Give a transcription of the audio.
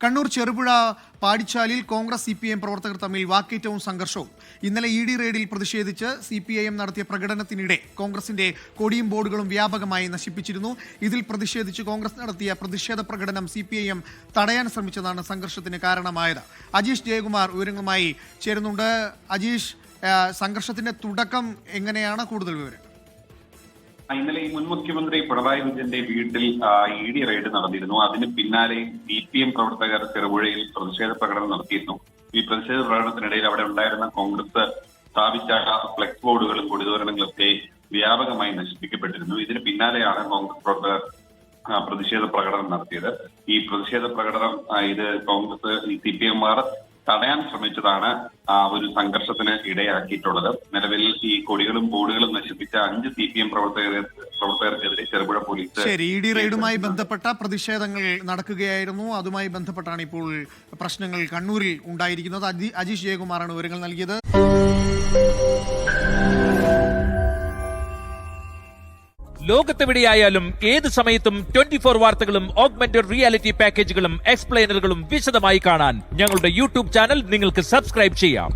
Kannur Cherupuzha പാടിച്ചാലിൽ Congress CPIM പ്രവർത്തകർ തമ്മിൽ വാക്കേറ്റവും സംഘർഷവും. ഇന്നലെ ED റെയ്ഡിൽ പ്രതിഷേധിച്ച് CPIM നടത്തിയ പ്രകടനത്തിനിടെ കോൺഗ്രസിന്റെ കൊടിയും ബോർഡുകളും വ്യാപകമായി നശിപ്പിച്ചിരുന്നു. ഇതിൽ പ്രതിഷേധിച്ച് കോൺഗ്രസ് നടത്തിയ പ്രതിഷേധ പ്രകടനം CPIM തടയാൻ ശ്രമിച്ചതാണ് സംഘർഷത്തിന് കാരണമായത്. അജീഷ് ജയകുമാർ വിവരങ്ങളുമായി ചേരുന്നുണ്ട്. അജീഷ്, സംഘർഷത്തിന്റെ തുടക്കം എങ്ങനെയാണ്? കൂടുതൽ വിവരം. ഇന്നലെ മുൻ മുഖ്യമന്ത്രി പിണറായി വിജയന്റെ വീട്ടിൽ ED റെയ്ഡ് നടന്നിരുന്നു. അതിന് പിന്നാലെ CPIM പ്രവർത്തകർ ചെറുപുഴയിൽ പ്രതിഷേധ പ്രകടനം നടത്തിയിരുന്നു. ഈ പ്രതിഷേധ പ്രകടനത്തിനിടയിൽ അവിടെ ഉണ്ടായിരുന്ന കോൺഗ്രസ് സ്ഥാപിച്ച ഫ്ലെക്സ് ബോർഡുകളും കൊടിതോരണങ്ങളൊക്കെ വ്യാപകമായി നശിപ്പിക്കപ്പെട്ടിരുന്നു. ഇതിന് പിന്നാലെയാണ് കോൺഗ്രസ് പ്രവർത്തകർ പ്രതിഷേധ പ്രകടനം നടത്തിയത്. ഈ പ്രതിഷേധ പ്രകടനം ഇത് കോൺഗ്രസ് CPIMമാർ തടയാൻ ശ്രമിച്ചതാണ് ഒരു സംഘർഷത്തിന് ഇടയാക്കിയിട്ടുള്ളത്. നിലവിൽ ഈ കൊടികളും ബോർഡുകളും നശിപ്പിച്ച 5 CPIM പ്രവർത്തകർക്കെതിരെ ചെറുപുഴ പോലീസ് ED റെയ്ഡുമായി ബന്ധപ്പെട്ട പ്രതിഷേധങ്ങൾ നടക്കുകയായിരുന്നു. അതുമായി ബന്ധപ്പെട്ടാണ് ഇപ്പോൾ പ്രശ്നങ്ങൾ കണ്ണൂരിൽ ഉണ്ടായിരിക്കുന്നത്. അജീഷ് ജയകുമാറാണ് വിവരങ്ങൾ നൽകിയത്. ലോകത്തെവിടെയായാലും ഏത് സമയത്തും 24 വാർത്തകളും ഓഗ്മെന്റഡ് റിയാലിറ്റി പാക്കേജുകളും എക്സ്പ്ലെയിനറുകളും വിശദമായി കാണാൻ ഞങ്ങളുടെ YouTube ചാനൽ നിങ്ങൾക്ക് സബ്സ്ക്രൈബ് ചെയ്യാം.